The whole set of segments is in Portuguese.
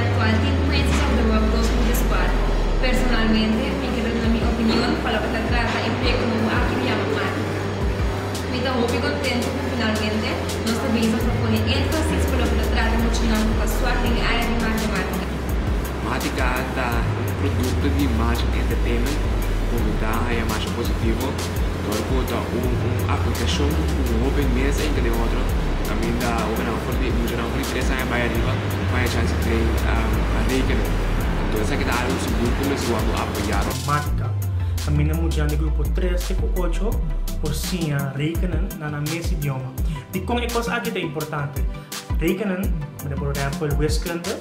actual tem influência sobre o gosto do squad. Personalmente, na minha opinião, falo que trata emprego como aqui me chama mática. Me dá muito contente que finalmente nós também estamos pondo ênfase pelo que trata muito na sua área de matemática. Matemática é um produto de imagem entertainment, como é mais positivo. Agora, uma aplicação com open mesa em cada outro. Também dá open não foi interesse em baia riba, mas a chance de a regra. Então essa que dá algo seguro começou a apoiar. Matemática. Kami na mudar de grupo 3 e 8 por sim a rekenen na mesmo idioma. De como é coisa aqui é importante. Rekenen, por exemplo, wiskunde.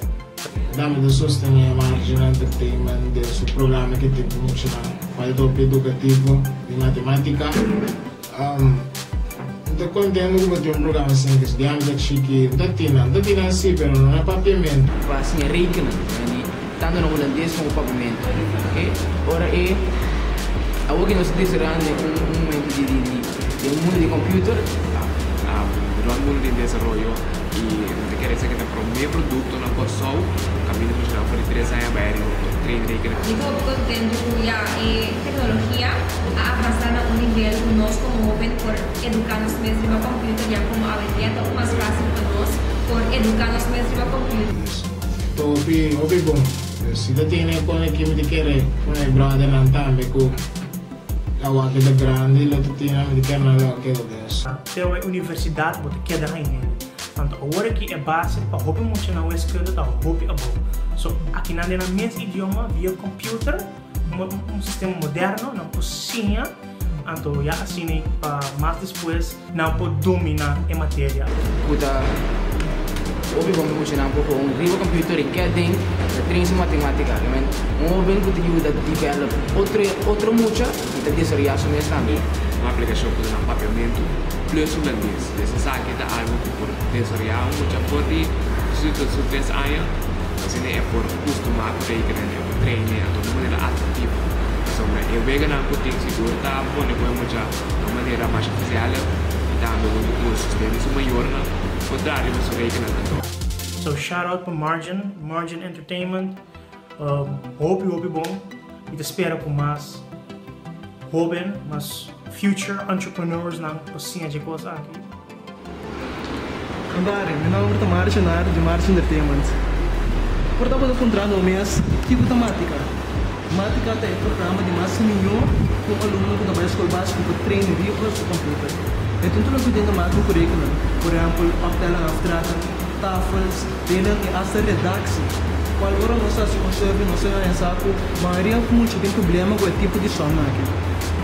Damos de sostener a margem entertainment de seu programa que tem funcionado. Para o topo educativo de matemática. Estou contente que tem programa assim que se chama Chique. Não tinha assim, mas não é papiamento. Assim, rekenen. Tanto no holandês como papiamento. Ok? Ora é algo que nós desejamos um momento de mundo de computer. Durante o mundo de desenvolvimento e quer dizer que o primeiro produto não pode só o caminho que nós vamos fazer é a barreira do treino de equipe. Estou contente que a tecnologia a avançar a nível que nós como open por educar nos mesmos no computer já como a vida é mais fácil para nós por educar nos mesmos no computer. Estou bom. Se você tem uma equipe de querer, com brother não também com a vida grande, você tem de querer na aquela dessa. Tem uma universidade que quer dar em Tanto agora que é base para roupa muito na escola da roupa é bom. So aqui na mesmo idioma via computer, sistema moderno, não cozinha, então já assim para mais depois não pode dominar a matéria. Kuda obi vamos funcionar um pouco riba computer e que tem treino matemática, né? Obi que ajuda a develop outro mucha e te desarrollar isso mesmo também. Uma aplicação que dá papiamento plus holandês. Esse saque dá algo que por desarrollar muita forte suas áreas. Assim é por costumar com ele que é por treinar de uma maneira atrativa. Sobre eu vejo na coisa seguro tá bom com muita de maneira mais oficial e tá no sistema isso maior na contrário mas sobre ele não. So shout out para Margin Entertainment. Hope bom e te espero com mais jovem, mas future entrepreneurs na cozinha de coisas aqui. Andare, meu nome é Margin Entertainment. Portanto, encontrando o mês tipo temática. Temática é um programa de massa nenhum com aluno que trabalha na escola básica para treinar vehículos e computer. Então, tudo que tem que marcar o currículo, por exemplo, papel abstrato, tafels, tem que fazer redação. Qual hora nós observamos, nós sabemos que a maioria muito tem problema com o tipo de som aqui.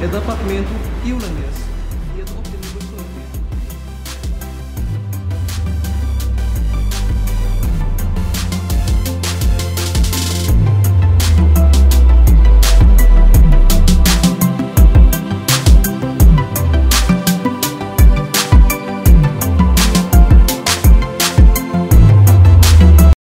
É departamento e holandês.